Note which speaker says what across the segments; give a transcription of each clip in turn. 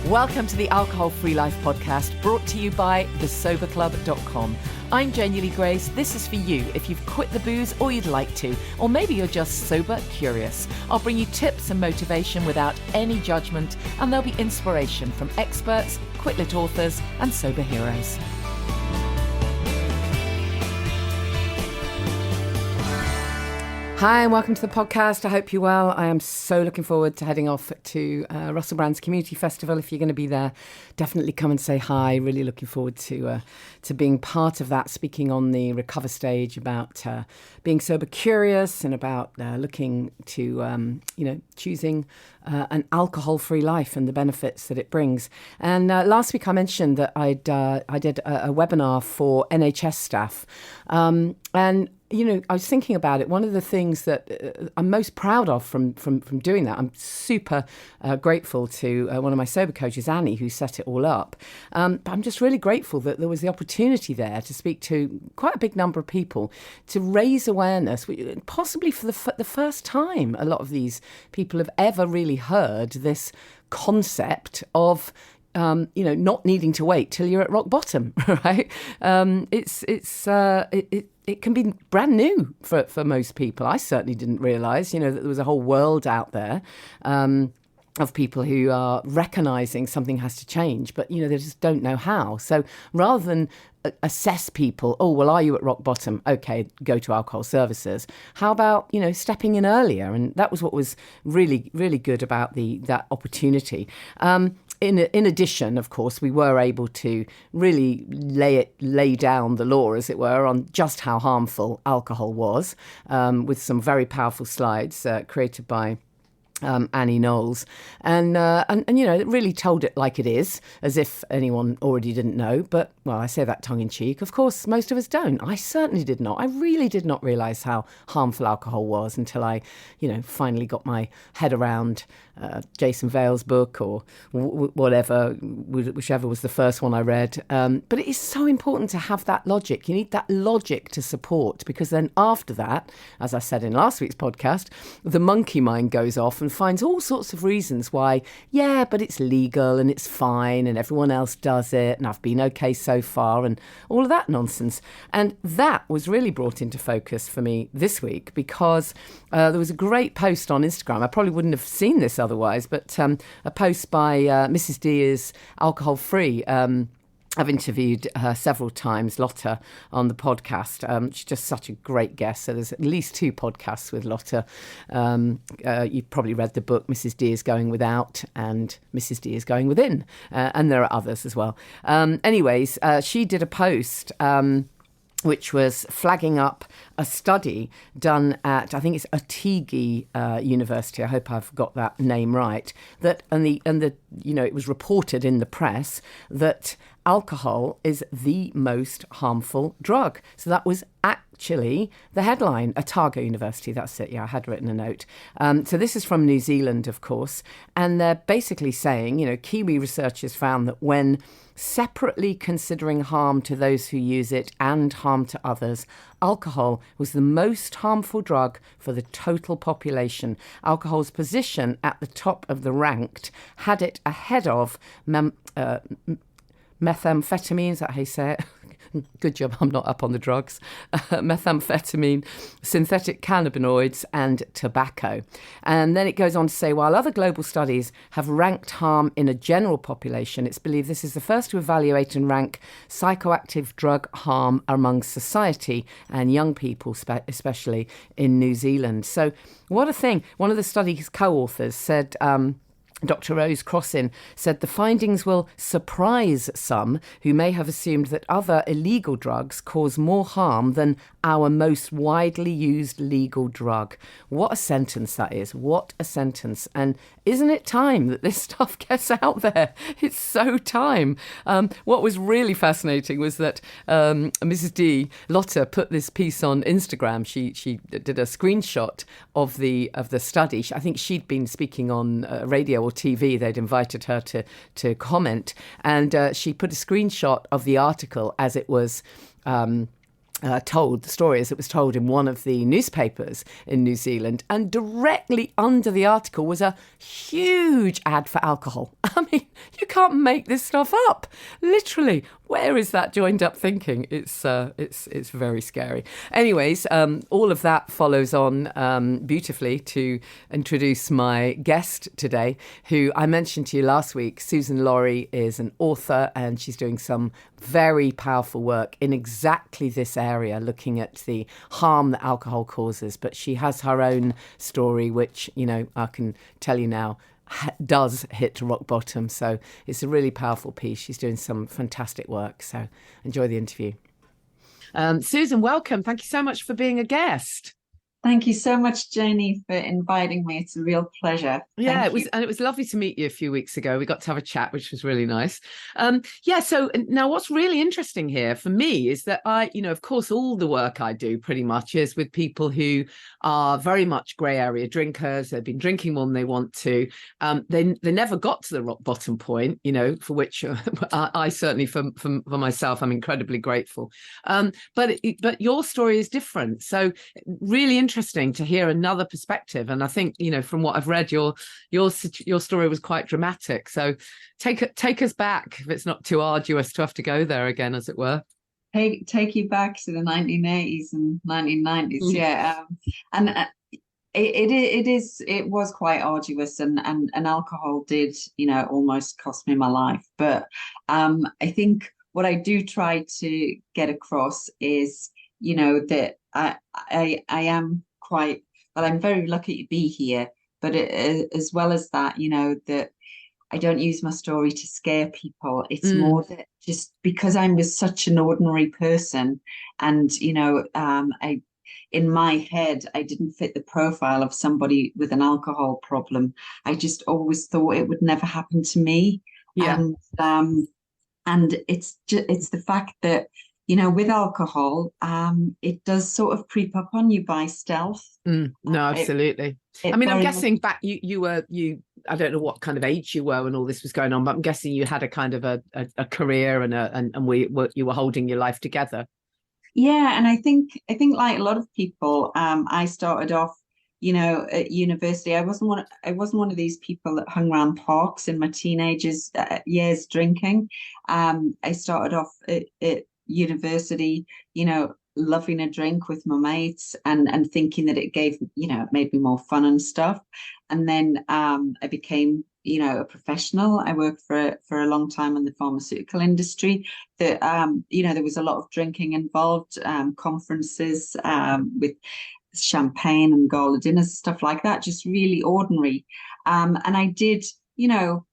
Speaker 1: Welcome to the Alcohol Free Life podcast, brought to you by thesoberclub.com. I'm Janey Grace. This is for you if you've quit the booze or you'd like to, or maybe you're just sober curious. I'll bring you tips and motivation without any judgment, and there'll be inspiration from experts, quit-lit authors, and sober heroes. Hi and welcome to the podcast. I hope you're well. I am so looking forward to heading off to Russell Brand's Community Festival. If you're going to be there, definitely come and say hi. Really looking forward to being part of that, speaking on the Recover stage about being sober curious and about looking to, choosing an alcohol-free life and the benefits that it brings. And last week I mentioned that I did a webinar for NHS staff, and I was thinking about it. One of the things that I'm most proud of from doing that, I'm super grateful to one of my sober coaches, Annie, who set it all up. But I'm just really grateful that there was the opportunity there to speak to quite a big number of people to raise awareness, possibly for the first time a lot of these people have ever really heard this concept of not needing to wait till you're at rock bottom, right? It can be brand new for most people. I certainly didn't realise, that there was a whole world out there of people who are recognising something has to change, but, they just don't know how. So rather than assess people, are you at rock bottom? Okay, go to alcohol services. How about, stepping in earlier? And that was what was really, really good about that opportunity. In addition, of course, we were able to really lay down the law, as it were, on just how harmful alcohol was, with some very powerful slides created by Annie Knowles, and it really told it like it is, as if anyone already didn't know. But, I say that tongue in cheek. Of course, most of us don't. I certainly did not. I really did not realise how harmful alcohol was until I, finally got my head around Jason Vale's book or whatever, whichever was the first one I read. But it is so important to have that logic. You need that logic to support, because then after that, as I said in last week's podcast, the monkey mind goes off and finds all sorts of reasons why, but it's legal and it's fine and everyone else does it and I've been okay so far and all of that nonsense. And that was really brought into focus for me this week, because there was a great post on Instagram. I probably wouldn't have seen this otherwise, but a post by Mrs. D is alcohol free. I've interviewed her several times, Lotta, on the podcast. She's just such a great guest. So there's at least 2 podcasts with Lotta. You've probably read the book, Mrs. D is Going Without and Mrs. D is Going Within. And there are others as well. Anyways, she did a post which was flagging up a study done at, I think it's Otago University. I hope I've got that name right. It was reported in the press that alcohol is the most harmful drug. So that was actually the headline. Otago University, that's it. Yeah, I had written a note. So this is from New Zealand, of course. And they're basically saying, Kiwi researchers found that when separately considering harm to those who use it and harm to others, alcohol was the most harmful drug for the total population. Alcohol's position at the top of the ranked had it ahead of methamphetamine, is that how you say it? Good job, I'm not up on the drugs. Methamphetamine, synthetic cannabinoids and tobacco. And then it goes on to say, while other global studies have ranked harm in a general population, it's believed this is the first to evaluate and rank psychoactive drug harm among society and young people, especially in New Zealand. So what a thing. One of the study's co-authors said, Dr. Rose Crossin said the findings will surprise some who may have assumed that other illegal drugs cause more harm than our most widely used legal drug. What a sentence that is. What a sentence. And isn't it time that this stuff gets out there? It's so time. What was really fascinating was that Mrs. D, Lotta, put this piece on Instagram. She did a screenshot of the study. I think she'd been speaking on radio or TV. They'd invited her to comment, and she put a screenshot of the article as it was told, the story as it was told in one of the newspapers in New Zealand, and directly under the article was a huge ad for alcohol. I mean, you can't make this stuff up. Literally, where is that joined up thinking? It's very scary. Anyways, all of that follows on beautifully to introduce my guest today, who I mentioned to you last week. Susan Laurie is an author, and she's doing some very powerful work in exactly this area, looking at the harm that alcohol causes. But she has her own story, which, you know, I can tell you now, does hit rock bottom. So it's a really powerful piece. She's doing some fantastic work. So enjoy the interview. Susan, welcome. Thank you so much for being a guest.
Speaker 2: Thank you so much, Janey, for inviting me. It's a real pleasure.
Speaker 1: Yeah, it was lovely to meet you a few weeks ago. We got to have a chat, which was really nice. So now what's really interesting here for me is that I, you know, of course, all the work I do pretty much is with people who are very much grey area drinkers. They've been drinking more than they want to. They never got to the rock bottom point, you know, for which I certainly, for myself, I'm incredibly grateful. But your story is different. So really interesting to hear another perspective, and I think, you know, from what I've read, your story was quite dramatic. So take us back, if it's not too arduous to have to go there again, as it were.
Speaker 2: Take you back to the 1980s and 1990s. Yeah, and it was quite arduous, and alcohol did, you know, almost cost me my life. But I think what I do try to get across is, you know, that I am quite, well, I'm very lucky to be here, but as well as that, you know, that I don't use my story to scare people. It's more that just because I'm such an ordinary person, and, you know, in my head, I didn't fit the profile of somebody with an alcohol problem. I just always thought it would never happen to me.
Speaker 1: Yeah.
Speaker 2: And it's the fact that, you know, with alcohol, it does sort of creep up on you by stealth.
Speaker 1: No, absolutely. I mean, I'm guessing back you I don't know what kind of age you were when all this was going on, but I'm guessing you had a kind of a career and you were holding your life together.
Speaker 2: Yeah, and I think like a lot of people, I started off, you know, at university. I wasn't one of these people that hung around parks in my teenagers years drinking. I started off at university, you know, loving a drink with my mates and thinking that it gave, you know, it made me more fun and stuff. And then I became, you know, a professional. I worked for a long time in the pharmaceutical industry. That you know, there was a lot of drinking involved, conferences with champagne and gala dinners, stuff like that, just really ordinary. And I did, you know,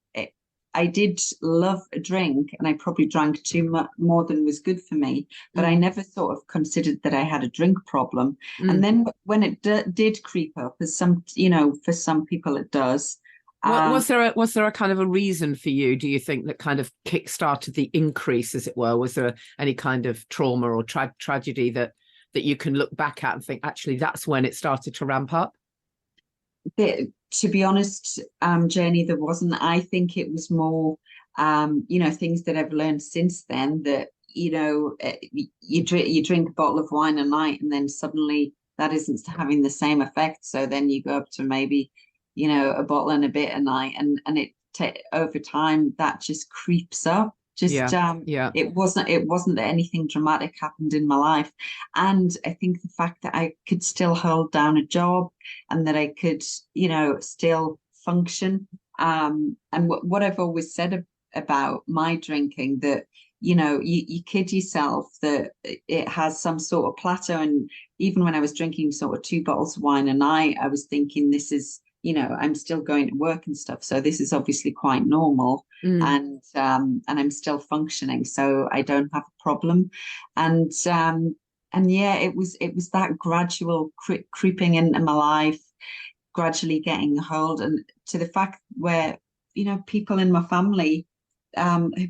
Speaker 2: I did love a drink, and I probably drank too much, more than was good for me, but I never sort of considered that I had a drink problem. And then when it did creep up, as some, you know, for some people it does.
Speaker 1: Was there a kind of a reason for you, do you think, that kind of kick-started the increase, as it were? Was there any kind of trauma or tragedy that you can look back at and think, actually, that's when it started to ramp up?
Speaker 2: To be honest, Janey, there wasn't. I think it was more, you know, things that I've learned since then, that, you know, you drink a bottle of wine a night, and then suddenly that isn't having the same effect. So then you go up to maybe, you know, a bottle and a bit a night, and over time that just creeps up. It wasn't that anything dramatic happened in my life. And I think the fact that I could still hold down a job, and that I could, you know, still function. And what I've always said about my drinking, that, you know, you kid yourself that it has some sort of plateau. And even when I was drinking sort of 2 bottles of wine a night, I was thinking, this is, you know, I'm still going to work and stuff, so this is obviously quite normal. And I'm still functioning, so I don't have a problem. And yeah, it was that gradual creeping into my life, gradually getting a hold, and to the fact where, you know, people in my family,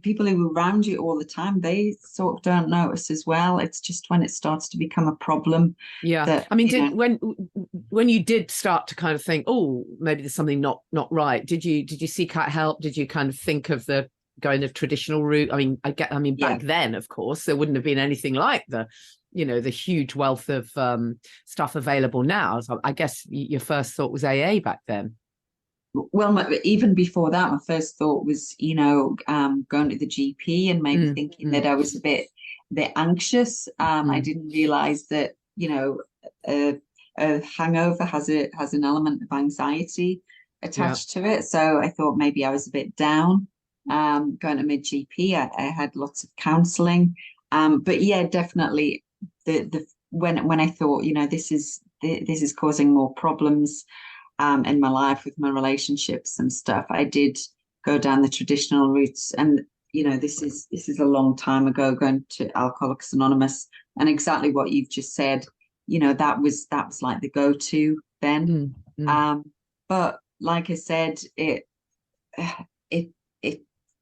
Speaker 2: people who are around you all the time, they sort of don't notice as well. It's just when it starts to become a problem.
Speaker 1: Yeah, I mean, when you did start to kind of think, oh, maybe there's something not right, did you seek out help? Did you kind of think of going the traditional route? I mean, back then, of course, there wouldn't have been anything like the the huge wealth of stuff available now. So I guess your first thought was AA back then.
Speaker 2: Well, even before that, my first thought was, going to the GP and maybe thinking that I was a bit anxious. I didn't realize that, a hangover has an element of anxiety attached to it. So I thought maybe I was a bit down. Going to my GP, I had lots of counselling. But yeah, definitely when I thought, this is causing more problems in my life with my relationships and stuff, I did go down the traditional routes. And this is a long time ago, going to Alcoholics Anonymous, and exactly what you've just said. That was like the go-to then. But like I said, it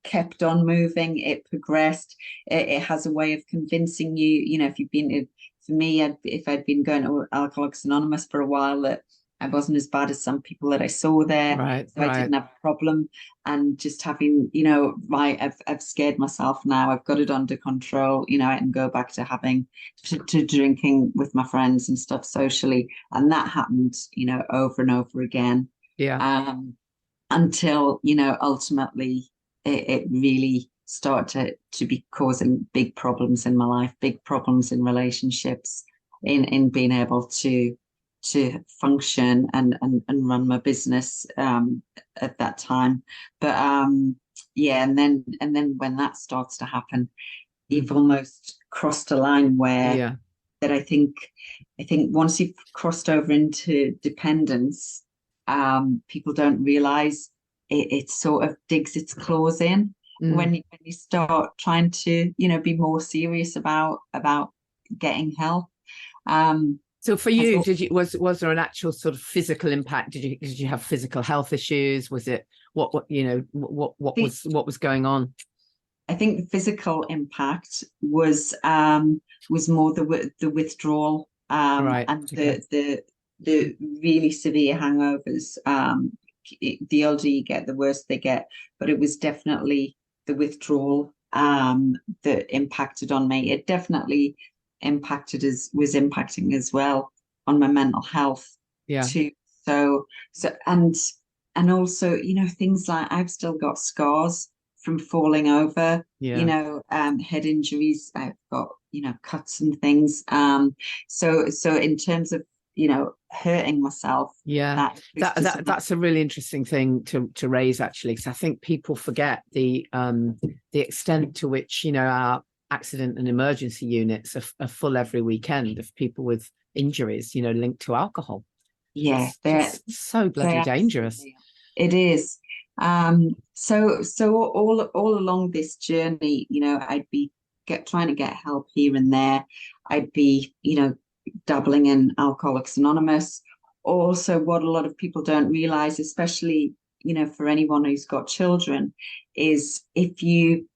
Speaker 2: kept on moving. It progressed. It has a way of convincing you. If you've been, for me, if I'd been going to Alcoholics Anonymous for a while, that I wasn't as bad as some people that I saw there.
Speaker 1: Right,
Speaker 2: so I didn't have a problem. And just having, I've scared myself now. I've got it under control. I can go back to drinking with my friends and stuff socially. And that happened, over and over again.
Speaker 1: Yeah.
Speaker 2: Until, ultimately it really started to be causing big problems in my life, big problems in relationships, in being able to function and run my business at that time. But and then when that starts to happen, you've almost crossed a line where that I think once you've crossed over into dependence, people don't realize it sort of digs its claws in when you start trying to be more serious about getting help.
Speaker 1: So for you, was there an actual sort of physical impact? Did you have physical health issues? Was it what was going on?
Speaker 2: I think the physical impact was more the withdrawal, and the really severe hangovers. The older you get, the worse they get. But it was definitely the withdrawal that impacted on me. It definitely was impacting as well on my mental health too. So and also, things like I've still got scars from falling over, head injuries. I've got, cuts and things. So in terms of, hurting myself.
Speaker 1: That's a really interesting thing to raise, actually, because I think people forget the extent to which, our accident and emergency units are full every weekend of people with injuries, linked to alcohol.
Speaker 2: Yeah,
Speaker 1: it's so bloody dangerous.
Speaker 2: It is. So all along this journey, I'd be trying to get help here and there. I'd be, dabbling in Alcoholics Anonymous. Also, what a lot of people don't realize, especially, for anyone who's got children, is if you've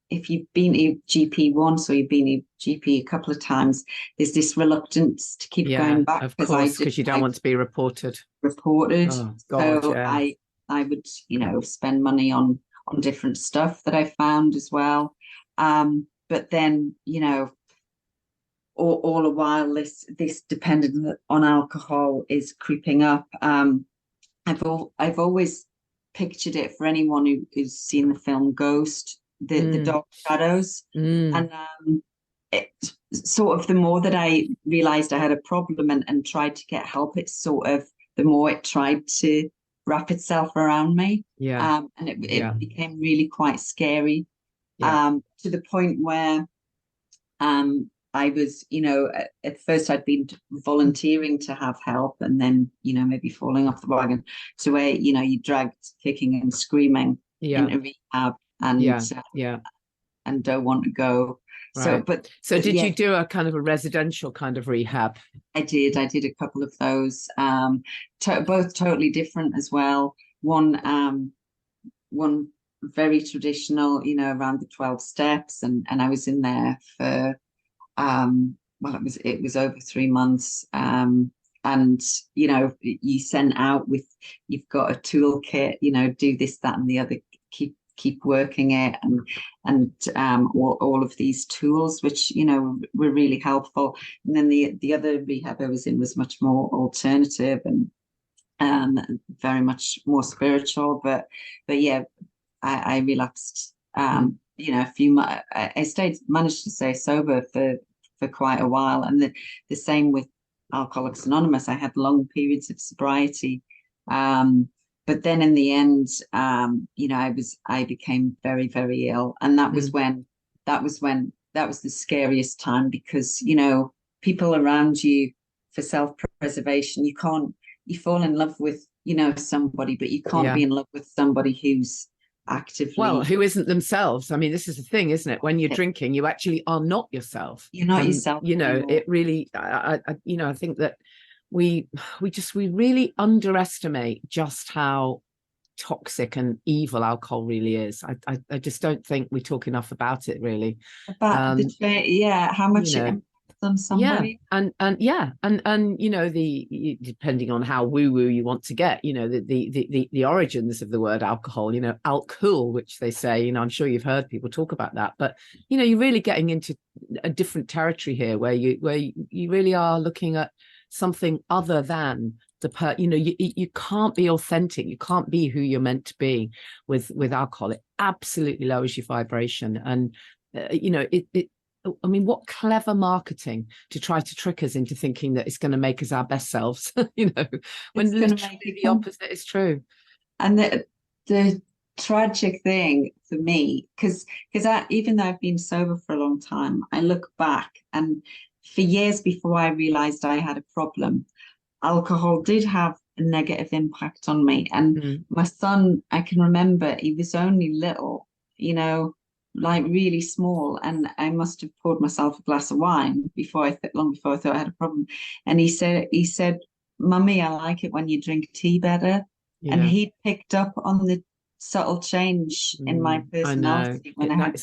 Speaker 2: been to GP once or you've been to GP a couple of times, there's this reluctance to keep going back.
Speaker 1: Of course, because you don't want to be reported.
Speaker 2: Oh, God, so yeah. I would, spend money on different stuff that I found as well. But then, all the while this dependence on alcohol is creeping up. I've always pictured it, for anyone who's seen the film Ghost, the dark shadows, and it sort of, the more that I realized I had a problem and tried to get help, it's sort of the more it tried to wrap itself around me. And it became really quite scary, to the point where I was, at first I'd been volunteering to have help, and then, maybe falling off the wagon to where, you dragged kicking and screaming into rehab and don't want to go.
Speaker 1: Right. So did you do a kind of a residential kind of rehab?
Speaker 2: I did a couple of those, both totally different as well. One very traditional, around the 12 steps, and I was in there for it was over 3 months, and you sent out with, you've got a toolkit, do this, that and the other, keep keep working it, and all of these tools, which were really helpful. And then the other rehab I was in was much more alternative and very much more spiritual. But yeah, I relapsed. I managed to stay sober for quite a while, and the same with Alcoholics Anonymous. I had long periods of sobriety, but then in the end, I became very, very ill, and that was the scariest time, because people around you, for self-preservation, you fall in love with somebody, but you can't be in love with somebody who's actively,
Speaker 1: who isn't themselves. I mean, this is the thing, isn't it? When you're drinking, you actually are not yourself.
Speaker 2: You're not yourself anymore.
Speaker 1: It really, I think that we really underestimate just how toxic and evil alcohol really is. I just don't think we talk enough about it, really.
Speaker 2: About how much it impacts on somebody.
Speaker 1: And depending on how woo-woo you want to get, the origins of the word alcohol, alcohol, which they say, I'm sure you've heard people talk about that, but you're really getting into a different territory here, where you really are looking at something other than you can't be authentic. You can't be who you're meant to be with alcohol. It absolutely lowers your vibration. And I mean, what clever marketing to try to trick us into thinking that it's going to make us our best selves, when literally the opposite is true.
Speaker 2: And the tragic thing for me, because even though I've been sober for a long time, I look back, and for years before I realized I had a problem, alcohol did have a negative impact on me. And my son, I can remember, he was only little, like really small, and I must have poured myself a glass of wine long before I thought I had a problem. And he said, "Mummy, I like it when you drink tea better." Yeah. And he picked up on the subtle change in my personality.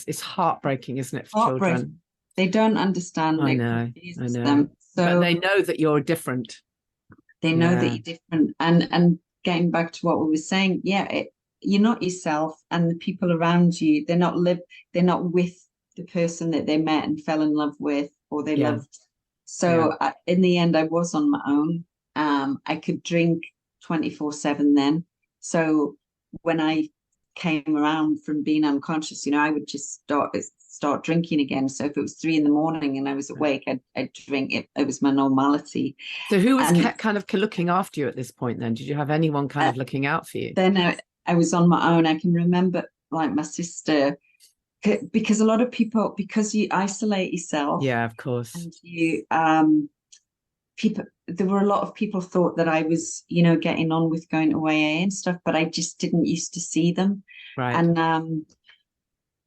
Speaker 1: It's heartbreaking, isn't it, for children?
Speaker 2: They don't understand.
Speaker 1: I know.
Speaker 2: Them. So
Speaker 1: but they know that you're different.
Speaker 2: They know that you're different. And getting back to what we were saying, you're not yourself, and the people around you, they're not with the person that they met and fell in love with, or they loved. So in the end, I was on my own. I could drink 24/7 then. So when I came around from being unconscious, I would just start drinking again. So if it was 3 a.m. and I was awake, I'd drink it. It was my normality.
Speaker 1: So who was kind of looking after you at this point then? Did you have anyone kind of looking out for you?
Speaker 2: Then I was on my own. I can remember, like, my sister, because a lot of people, because you isolate yourself.
Speaker 1: Yeah, of course.
Speaker 2: And there were a lot of people thought that I was, getting on with going to AA and stuff, but I just didn't used to see them.
Speaker 1: Right.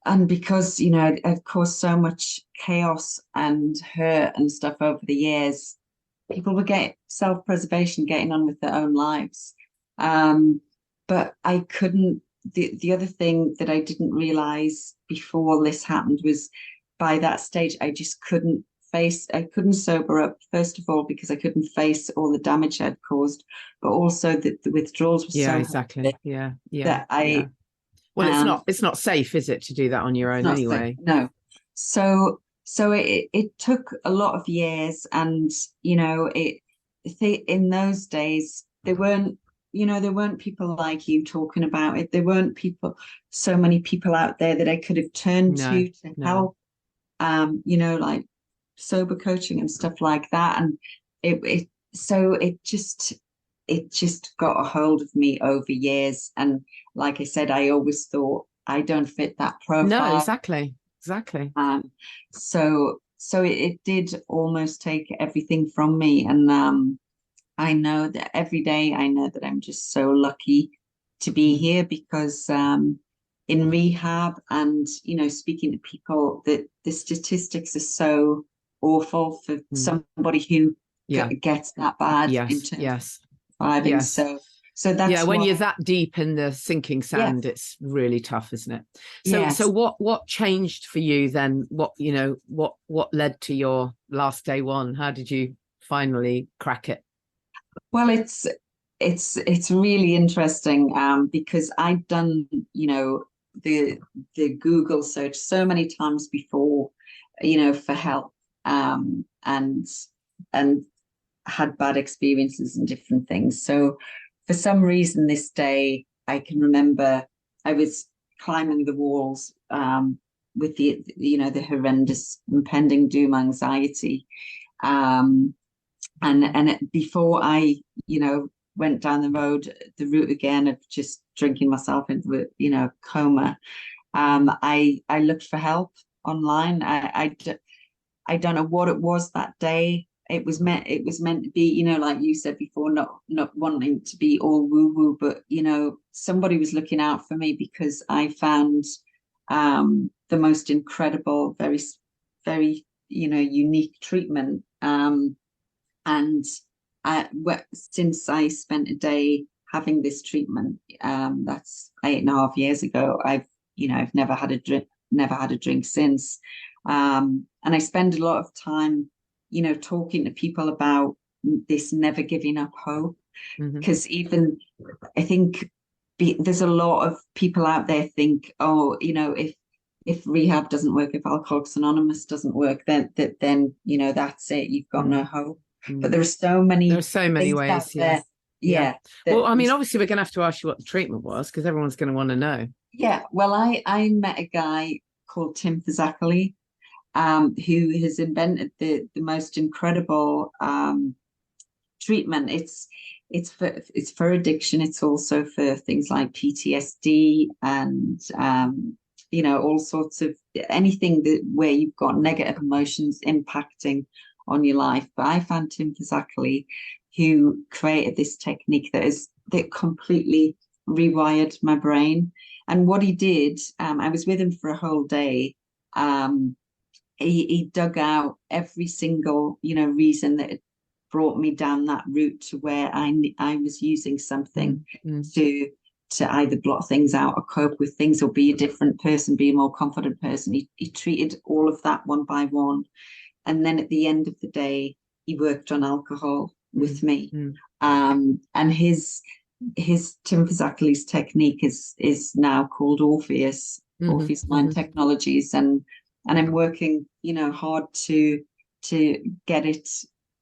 Speaker 2: And because, I've caused so much chaos and hurt and stuff over the years, people were self-preservation, getting on with their own lives. But I couldn't, the other thing that I didn't realize before this happened was, by that stage, I just couldn't sober up, first of all, because I couldn't face all the damage I'd caused, but also that the withdrawals were so
Speaker 1: exactly. Yeah.
Speaker 2: That
Speaker 1: well, it's not safe, is it, to do that on your own anyway?
Speaker 2: Safe, no. So it took a lot of years, and in those days there weren't people like you talking about it. There weren't so many people out there that I could have turned to help. Like sober coaching and stuff like that, and it just got a hold of me over years. And like I said, I always thought I don't fit that profile.
Speaker 1: No, exactly.
Speaker 2: So it did almost take everything from me. And I know that every day, I know that I'm just so lucky to be here, because in rehab and speaking to people, that the statistics are so awful for somebody who gets that bad.
Speaker 1: Yes.
Speaker 2: So that's
Speaker 1: when you're that deep in the sinking sand, it's really tough, isn't it? So what changed for you then? What led to your last day one? How did you finally crack it?
Speaker 2: Well, it's really interesting, because I'd done the Google search so many times before, for help, and had bad experiences and different things. So for some reason this day, I can remember I was climbing the walls, with the horrendous impending doom anxiety. And before I, went down the route again of just drinking myself into a coma, I looked for help online. I don't know what it was that day. It was meant to be, like you said before, not wanting to be all woo woo, but somebody was looking out for me, because I found the most incredible, very, very, unique treatment. And since I spent a day having this treatment, that's 8.5 years ago, I've never had a drink since. And I spend a lot of time, talking to people about this never giving up hope, because even I think there's a lot of people out there think, oh, if rehab doesn't work, if Alcoholics Anonymous doesn't work, then that's it, you've got no hope. But there are so many
Speaker 1: ways
Speaker 2: out there. Yeah.
Speaker 1: Well, I mean, obviously we're going to have to ask you what the treatment was, because everyone's going to want to know.
Speaker 2: Yeah. Well, I met a guy called Tim Fazakali, who has invented the most incredible treatment. It's for addiction. It's also for things like PTSD and all sorts of anything where you've got negative emotions impacting on your life. But I found Tim Fazakali, who created this technique that completely rewired my brain. And what he did, I was with him for a whole day. He dug out every single reason that had brought me down that route to where I was using something to either blot things out or cope with things, or be a different person, be a more confident person. He treated all of that one by one. And then at the end of the day, he worked on alcohol with me. And his Tim Fazakali's technique is now called Orpheus Mind Technologies. And I'm working, hard to get it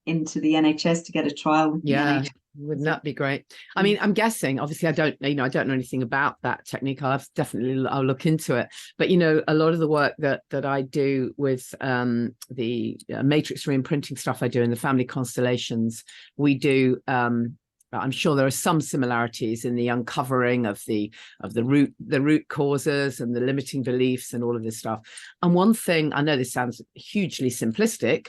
Speaker 2: into the NHS, to get a trial with the NHS.
Speaker 1: Wouldn't that be great? I mean, I'm guessing, obviously I don't know anything about that technique. I'll look into it. But, a lot of the work that I do with the matrix re-imprinting stuff I do in the family constellations, we do, I'm sure there are some similarities in the uncovering of the root causes and the limiting beliefs and all of this stuff. And one thing, I know this sounds hugely simplistic,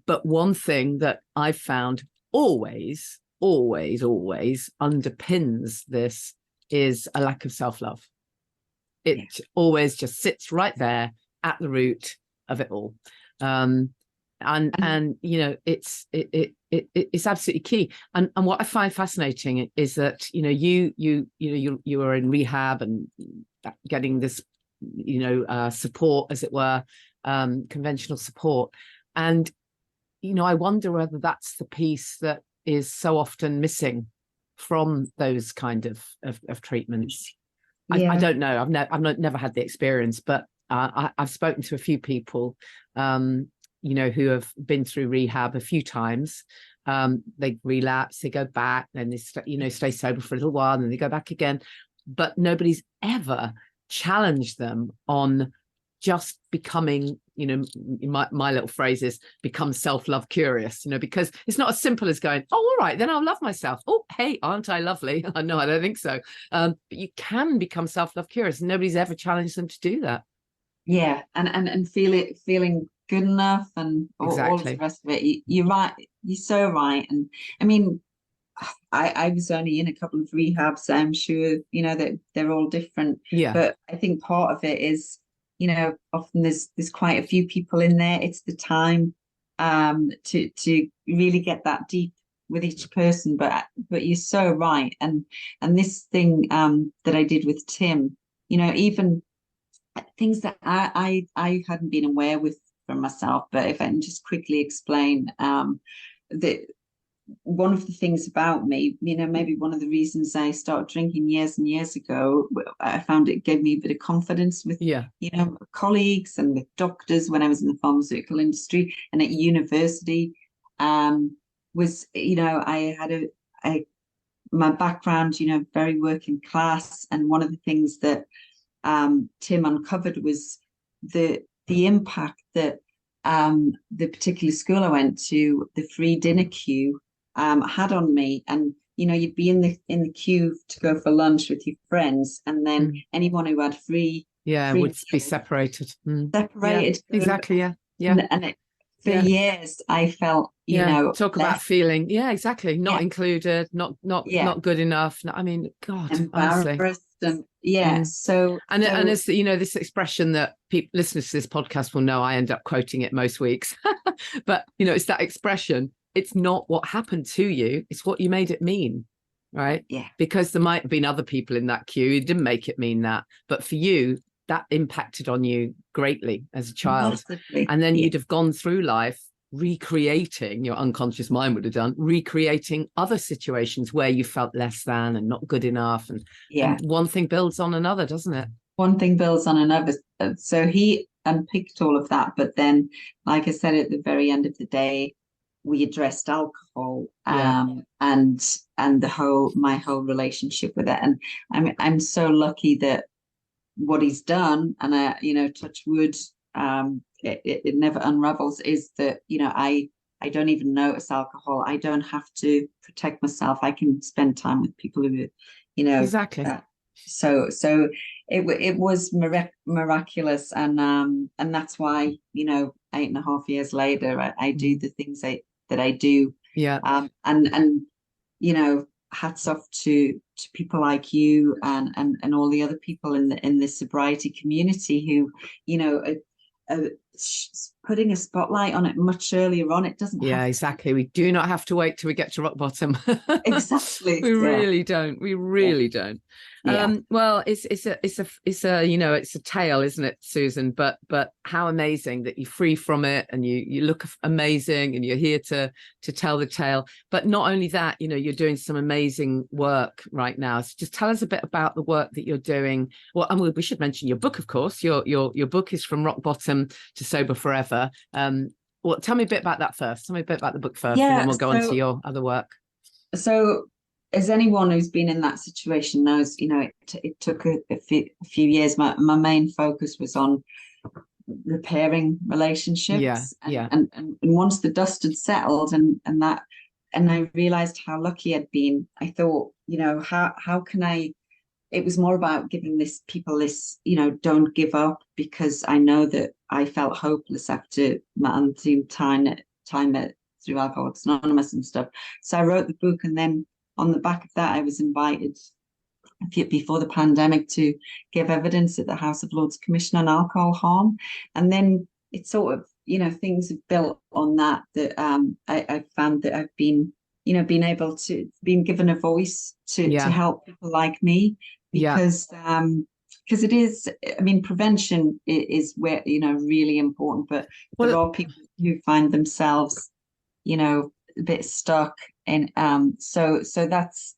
Speaker 1: but one thing that I've found always underpins this is a lack of self-love. It always just sits right there at the root of it all. And it's absolutely key. And what I find fascinating is that you are in rehab and getting this support, as it were, conventional support. And I wonder whether that's the piece that is so often missing from those kind of treatments. I don't know. I've never had the experience, but I've spoken to a few people who have been through rehab a few times. They relapse, they go back, then they stay sober for a little while, and then they go back again. But nobody's ever challenged them on just becoming, my little phrase is become self-love curious, because it's not as simple as going, oh, all right, then I'll love myself. Oh, hey, aren't I lovely? No, I don't think so. But you can become self-love curious, and nobody's ever challenged them to do that.
Speaker 2: Yeah, and feeling good enough, and all of the rest of it. You're right. You're so right. And I mean, I was only in a couple of rehabs. So I'm sure that they're all different.
Speaker 1: Yeah.
Speaker 2: But I think part of it is, often there's quite a few people in there. It's the time to really get that deep with each person. But you're so right. And this thing that I did with Tim, even things that I hadn't been aware with from myself. But if I can just quickly explain, that one of the things about me, maybe one of the reasons I started drinking years and years ago, I found it gave me a bit of confidence with, colleagues and with doctors when I was in the pharmaceutical industry and at university. Was, I had my background, very working class. And one of the things that Tim uncovered was the impact that the particular school I went to, the free dinner queue, had on me. And you'd be in the queue to go for lunch with your friends, and then anyone who had free
Speaker 1: would be separated.
Speaker 2: Separated.
Speaker 1: Yeah, exactly. Yeah.
Speaker 2: And for years I felt,
Speaker 1: talk about feeling, exactly, not included, not good enough. I mean, God,
Speaker 2: embarrassed,
Speaker 1: honestly.
Speaker 2: and
Speaker 1: so as this expression that listeners to this podcast will know, I end up quoting it most weeks. But it's that expression. It's not what happened to you, it's what you made it mean, right? Because there might have been other people in that queue who didn't make it mean that, but for you, that impacted on you greatly as a child.
Speaker 2: Massively.
Speaker 1: And then you'd have gone through life recreating, your unconscious mind would have done, recreating other situations where you felt less than and not good enough. And one thing builds on another, doesn't it?
Speaker 2: One thing builds on another. So he unpicked all of that. But then, like I said, at the very end of the day, we addressed alcohol, and my whole relationship with it. And I'm so lucky that what he's done, and touch wood, it never unravels, is that I don't even notice alcohol. I don't have to protect myself. I can spend time with people who,
Speaker 1: exactly.
Speaker 2: So it was miraculous, and that's why 8.5 years later I do the things that I do. And hats off to people like you and all the other people in the sobriety community who are putting a spotlight on it much earlier on. It doesn't
Speaker 1: exactly. We do not have to wait till we get to rock bottom.
Speaker 2: Exactly.
Speaker 1: We really don't. We really don't. Well, it's a tale, isn't it, Susan? But how amazing that you're free from it, and you look amazing, and you're here to tell the tale. But not only that, you're doing some amazing work right now. So just tell us a bit about the work that you're doing. Well, and we should mention your book, of course. Your book is From Rock Bottom to Sober Forever. Well, tell me a bit about that first. Tell me a bit about the book first, and then we'll go on to your other work.
Speaker 2: So, as anyone who's been in that situation knows, it took a few years. My main focus was on repairing relationships. And once the dust had settled and I realized how lucky I'd been, I thought, how can I? It was more about giving people this, don't give up, because I know that I felt hopeless after my unseen time through Alcoholics Anonymous and stuff. So I wrote the book, and then on the back of that, I was invited before the pandemic to give evidence at the House of Lords Commission on Alcohol Harm. And then it sort of, things have built on that I found that I've been, been given a voice to help people like me, because it is, prevention is where, really important, but there are people who find themselves, a bit stuck. And so that's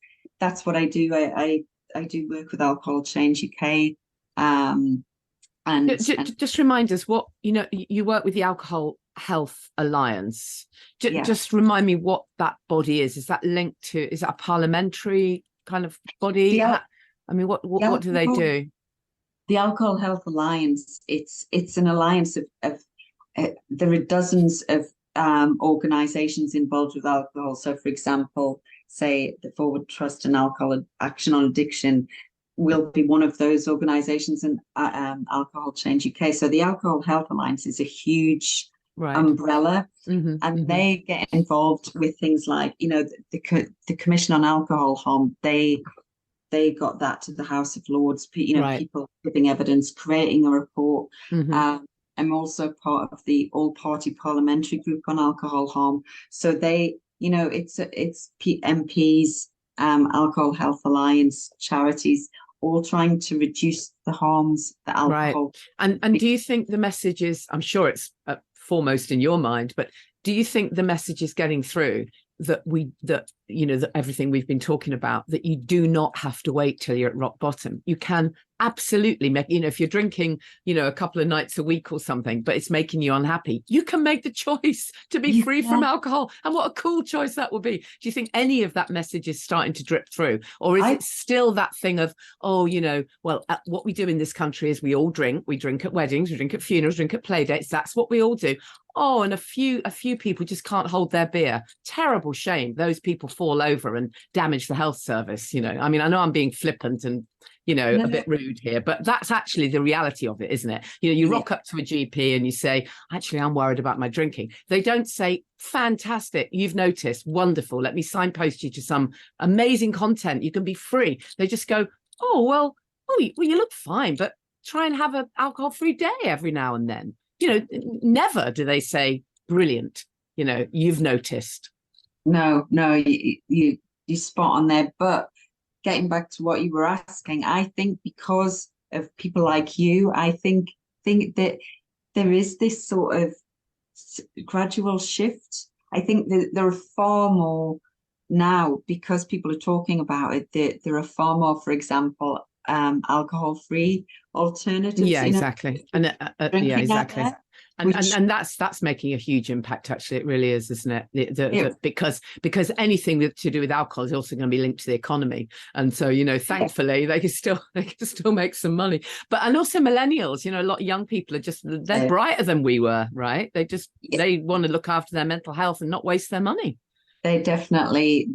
Speaker 2: what I do. I do work with Alcohol Change UK. And
Speaker 1: just remind us what, you work with the Alcohol Health Alliance. Just remind me what that body is. Is that linked to, is that a parliamentary kind of body? What do they do?
Speaker 2: The Alcohol Health Alliance, it's an alliance of there are dozens of organizations involved with alcohol. So, for example, say the Forward Trust and Alcohol Action on Addiction will be one of those organizations, and Alcohol Change UK. So the Alcohol Health Alliance is a huge umbrella, and they get involved with things like, the Commission on Alcohol Harm. They got that to the House of Lords, people giving evidence, creating a report. I'm also part of the all-party parliamentary group on alcohol harm. So they, it's MPs, Alcohol Health Alliance, charities, all trying to reduce the harms that alcohol.
Speaker 1: And do you think the message is, I'm sure it's foremost in your mind, but do you think the message is getting through that everything we've been talking about, that you do not have to wait till you're at rock bottom. You can absolutely make, if you're drinking, a couple of nights a week or something, but it's making you unhappy, you can make the choice to be free from alcohol. And what a cool choice that would be. Do you think any of that message is starting to drip through, or is it still that thing of, what we do in this country is we all drink. We drink at weddings, we drink at funerals, drink at play dates. That's what we all do. Oh, and a few people just can't hold their beer. Terrible shame. Those people fall over and damage the health service. I mean, I know I'm being flippant and, a bit rude here, but that's actually the reality of it, isn't it? You rock up to a GP and you say, actually, I'm worried about my drinking. They don't say, fantastic, you've noticed, wonderful, let me signpost you to some amazing content. You can be free. They just go, you look fine, but try and have an alcohol-free day every now and then. Never do they say, brilliant, you've noticed.
Speaker 2: No, you spot on there. But getting back to what you were asking, I think because of people like you, I think that there is this sort of gradual shift. I think that there are far more now, because people are talking about it, there are far more, for example, alcohol-free alternatives.
Speaker 1: Yeah, exactly. Exactly. And that's making a huge impact. Actually, it really is, isn't it? Because anything to do with alcohol is also going to be linked to the economy, and so thankfully they can still make some money. And also millennials, a lot of young people they're brighter than we were, right? They want to look after their mental health and not waste their money.
Speaker 2: There's definitely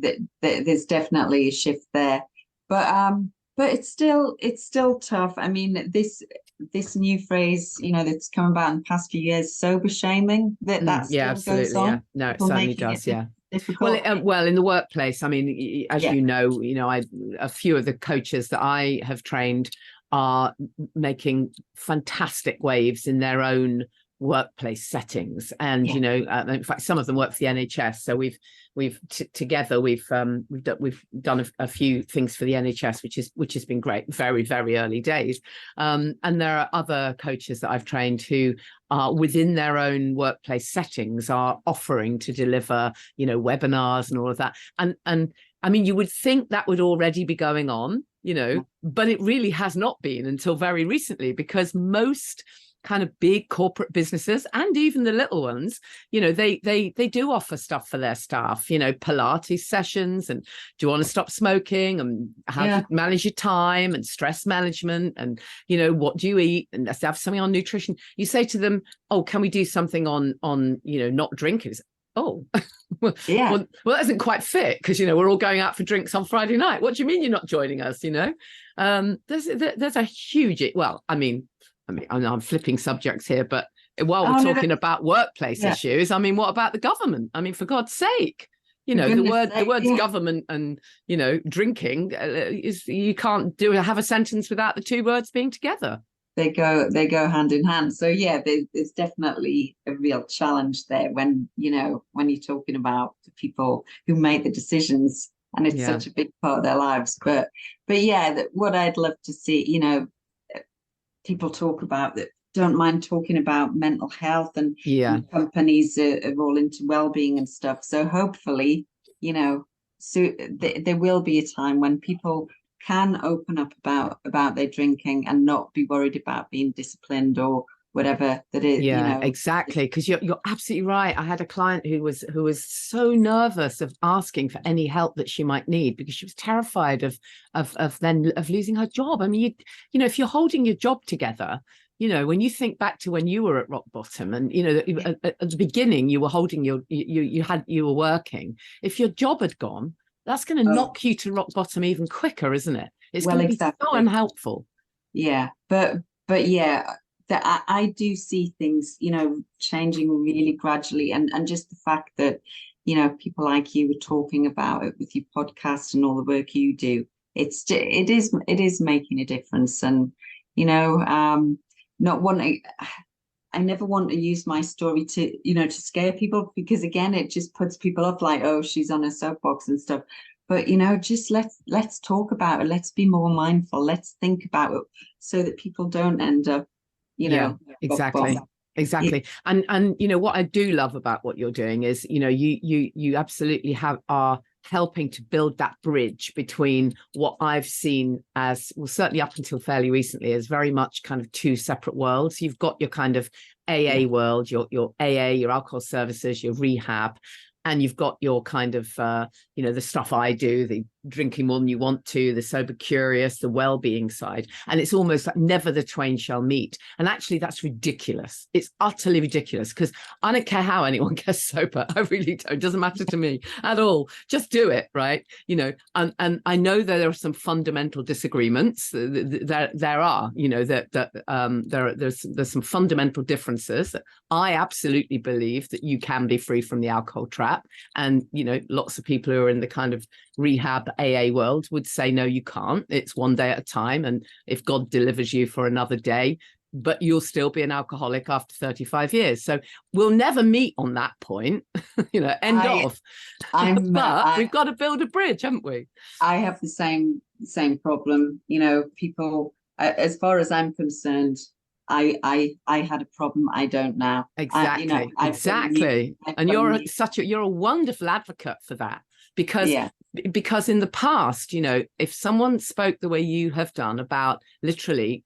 Speaker 2: a shift there, but it's still tough. I mean, this new phrase, that's come about in the past few years, sober shaming, that still goes on.
Speaker 1: Yeah. No, it certainly does. Yeah. Difficult. Well, in the workplace, I mean, as a few of the coaches that I have trained are making fantastic waves in their own workplace settings, and in fact some of them work for the NHS, so we've done a few things for the NHS, which has been great. Very, very early days, and there are other coaches that I've trained who are within their own workplace settings are offering to deliver webinars and all of that, and I mean, you would think that would already be going on, but it really has not been until very recently, because most kind of big corporate businesses, and even the little ones, they do offer stuff for their staff, Pilates sessions, and do you want to stop smoking, and how do you manage your time, and stress management, and what do you eat, and let's have something on nutrition. You say to them, oh, can we do something on not drinking? Oh, well, that isn't quite fit, because we're all going out for drinks on Friday night. What do you mean you're not joining us? There's a huge, I'm flipping subjects here, but while we're talking about workplace issues, I mean, what about the government? I mean, for God's sake, the words government and drinking is, you can't have a sentence without the two words being together.
Speaker 2: They go hand in hand. So there's definitely a real challenge there when you're talking about the people who make the decisions, and it's such a big part of their lives. But what I'd love to see, people talk about that don't mind talking about mental health, and companies are all into well-being and stuff. So hopefully, so there will be a time when people can open up about their drinking and not be worried about being disciplined or whatever that is.
Speaker 1: Exactly, because you're absolutely right. I had a client who was so nervous of asking for any help that she might need, because she was terrified of losing her job. I mean, if you're holding your job together, when you think back to when you were at rock bottom, and at the beginning you were holding you were working. If your job had gone, that's going to knock you to rock bottom even quicker, isn't it? It's going to be so unhelpful.
Speaker 2: Yeah, but that I do see things, changing really gradually, and just the fact that, people like you were talking about it with your podcast and all the work you do, it is making a difference. And, not wanting, I never want to use my story to, to scare people, because again, it just puts people off, like, oh, she's on a soapbox and stuff. But, just let's talk about it. Let's be more mindful. Let's think about it so that people don't end up,
Speaker 1: exactly. Exactly. And you know what I do love about what you're doing is, you know, you absolutely are helping to build that bridge between what I've seen as, well, certainly up until fairly recently, as very much kind of two separate worlds. You've got your kind of AA world, your AA, your alcohol services, your rehab, and you've got your kind of you know, the stuff I do, the drinking more than you want to, the sober curious, the well-being side. And it's almost like never the twain shall meet. And actually that's ridiculous. It's utterly ridiculous, because I don't care how anyone gets sober. I really don't. It doesn't matter to me at all. Just do it, right? You know, and I know there are some fundamental disagreements. There are, you know, there's some fundamental differences. I absolutely believe that you can be free from the alcohol trap. And, you know, lots of people who are in the kind of rehab AA world would say, no, you can't. It's one day at a time. And if God delivers you for another day, but you'll still be an alcoholic after 35 years. So we'll never meet on that point, you know, end of. But we've got to build a bridge, haven't we?
Speaker 2: I have the same problem. You know, people, as far as I'm concerned, I had a problem. I don't now.
Speaker 1: Exactly.
Speaker 2: You know,
Speaker 1: exactly. And you're a wonderful advocate for that, because in the past, you know, if someone spoke the way you have done about literally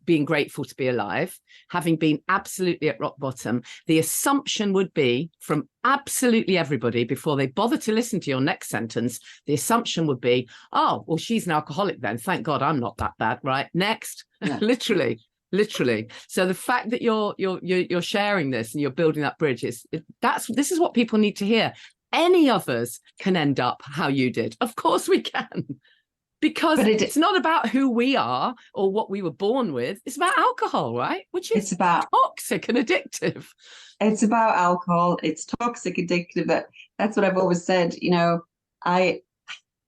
Speaker 1: being grateful to be alive, having been absolutely at rock bottom, the assumption would be from absolutely everybody, before they bother to listen to your next sentence, the assumption would be, oh, well, she's an alcoholic then. Thank God I'm not that bad, right? Next. Literally. So the fact that you're sharing this and you're building that bridge this is what people need to hear. Any of us can end up how you did. Of course we can. Because it's not about who we are or what we were born with. It's about alcohol, right? Which is toxic and addictive.
Speaker 2: It's about alcohol. It's toxic, addictive. But that's what I've always said. You know, I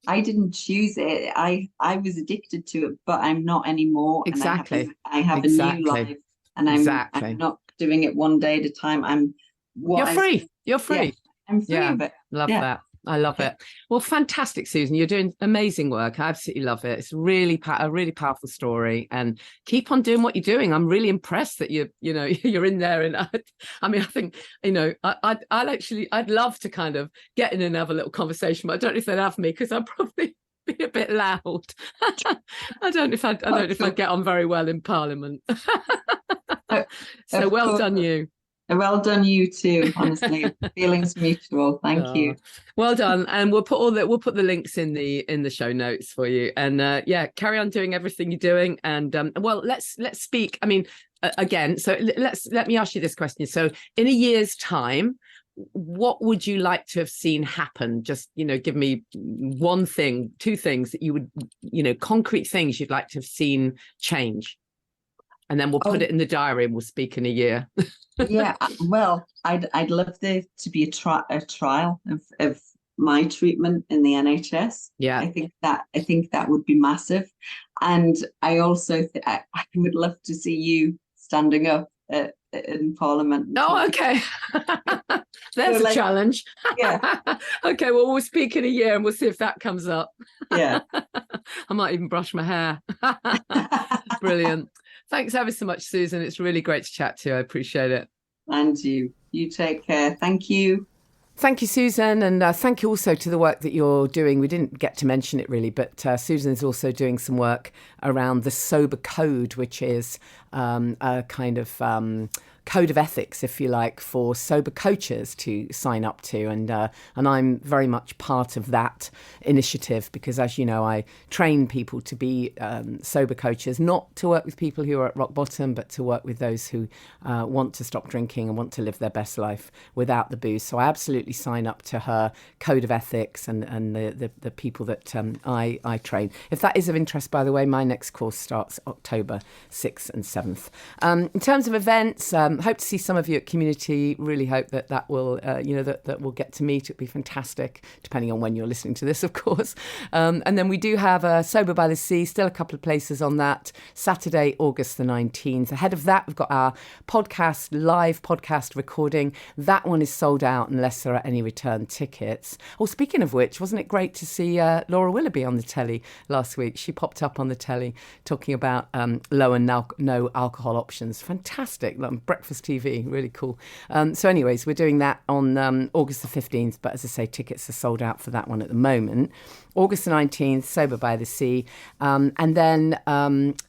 Speaker 2: didn't choose it. I was addicted to it, but I'm not anymore.
Speaker 1: Exactly.
Speaker 2: And I have a new life, and I'm not doing it one day at a time. You're
Speaker 1: free. You're free.
Speaker 2: Yeah, I'm free of it.
Speaker 1: Love that. I love it. Well, fantastic, Susan. You're doing amazing work. I absolutely love it. It's really a really powerful story, and keep on doing what you're doing. I'm really impressed that you're in there. And I mean, I think, you know, I'd love to kind of get in and have a little conversation, but I don't know if they'd have me, because I'd probably be a bit loud. I don't know if I'd get on very well in Parliament. So well done, you.
Speaker 2: Well done, you too. Honestly, feelings mutual. Thank you.
Speaker 1: Well done, and we'll put the links in the show notes for you. And carry on doing everything you're doing. And well, let's speak. I mean, again. So let me ask you this question. So, in a year's time, what would you like to have seen happen? Just, you know, give me one thing, two things that you would, you know, concrete things you'd like to have seen change. And then we'll put it in the diary and we'll speak in a year.
Speaker 2: Yeah, well, I'd love there to be a trial of my treatment in the NHS.
Speaker 1: Yeah,
Speaker 2: I think that would be massive. And I also I would love to see you standing up in Parliament.
Speaker 1: Oh, okay. There's a challenge.
Speaker 2: Yeah.
Speaker 1: Okay, well, we'll speak in a year and we'll see if that comes up.
Speaker 2: Yeah.
Speaker 1: I might even brush my hair. Brilliant. Thanks ever so much, Susan. It's really great to chat to you. I appreciate it.
Speaker 2: And you take care. Thank you.
Speaker 1: Thank you, Susan. And thank you also to the work that you're doing. We didn't get to mention it really, but Susan is also doing some work around the Sober Code, which is a kind of code of ethics, if you like, for sober coaches to sign up to. And I'm very much part of that initiative because, as you know, I train people to be sober coaches, not to work with people who are at rock bottom, but to work with those who want to stop drinking and want to live their best life without the booze. So I absolutely sign up to her code of ethics and the people that I train. If that is of interest, by the way, my next course starts October 6th and 7th. In terms of events, hope to see some of you at Community. Really hope that will, that we'll get to meet. It'd be fantastic, depending on when you're listening to this, of course. And then we do have Sober by the Sea, still a couple of places on that, Saturday, August the 19th. Ahead of that, we've got our live podcast recording. That one is sold out unless there are any return tickets. Oh, speaking of which, wasn't it great to see Laura Willoughby on the telly last week? She popped up on the telly talking about low and no alcohol options. Fantastic. Like breakfast TV. Really cool. So anyways, we're doing that on August the 15th, but as I say, tickets are sold out for that one at the moment. August the 19th, Sober by the Sea. And then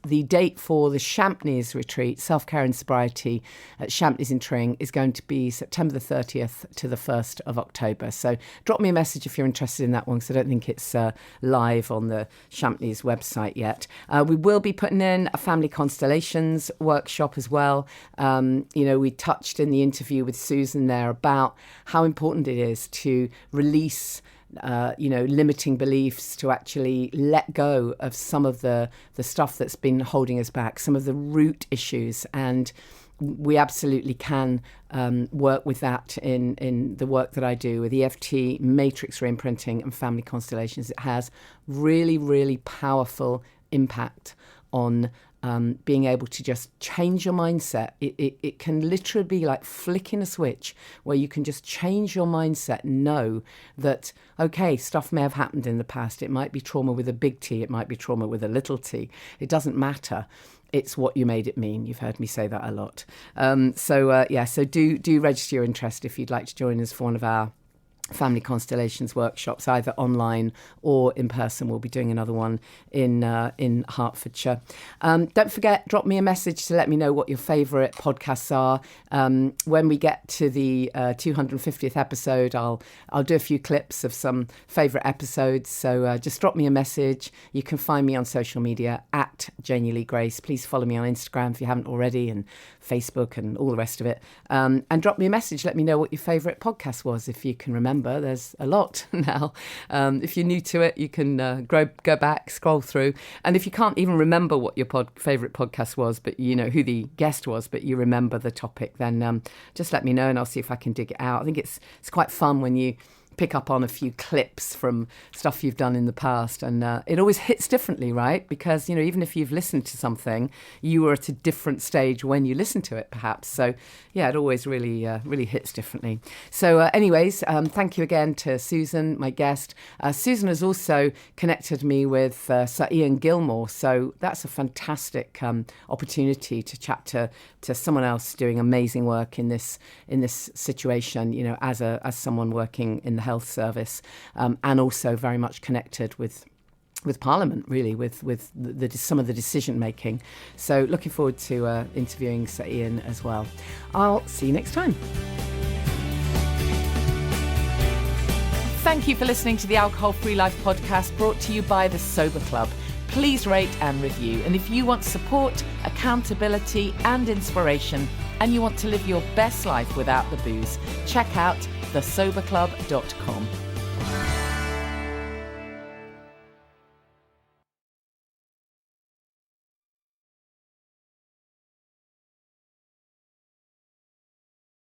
Speaker 1: the date for the Champneys retreat, Self-Care and Sobriety at Champneys in Tring, is going to be September the 30th to the 1st of October. So drop me a message if you're interested in that one, because I don't think it's live on the Champneys website yet. We will be putting in a family constellations workshop as well. We touched in the interview with Susan there about how important it is to release limiting beliefs, to actually let go of some of the stuff that's been holding us back, some of the root issues. And we absolutely can work with that in the work that I do with EFT, matrix reimprinting and family constellations. It has really, really powerful impact on being able to just change your mindset. It can literally be like flicking a switch where you can just change your mindset and know that, okay, stuff may have happened in the past. It might be trauma with a big T. It might be trauma with a little t. It doesn't matter. It's what you made it mean. You've heard me say that a lot. So do register your interest if you'd like to join us for one of our family constellations workshops, either online or in person. We'll be doing another one in Hertfordshire. Don't forget, drop me a message to let me know what your favourite podcasts are. When we get to the 250th episode, I'll do a few clips of some favourite episodes. So just drop me a message. You can find me on social media at Janey Lee Grace. Please follow me on Instagram if you haven't already, and Facebook and all the rest of it. And drop me a message. Let me know what your favourite podcast was, if you can remember. There's a lot now. If you're new to it, you can go back, scroll through. And if you can't even remember what your favourite podcast was, but you know who the guest was, but you remember the topic, then just let me know and I'll see if I can dig it out. I think it's quite fun when you pick up on a few clips from stuff you've done in the past, and it always hits differently, right? Because even if you've listened to something, you were at a different stage when you listened to it, perhaps. So yeah, it always really hits differently. So anyways, thank you again to Susan, my guest. Susan has also connected me with Sir Ian Gilmore, so that's a fantastic opportunity to chat to someone else doing amazing work in this situation, as someone working in the health service, and also very much connected with Parliament, really, with some of the decision making. So looking forward to interviewing Sir Ian as well. I'll see you next time. Thank you for listening to the Alcohol Free Life podcast, brought to you by the Sober Club. Please rate and review. And if you want support, accountability and inspiration, and you want to live your best life without the booze, check out thesoberclub.com.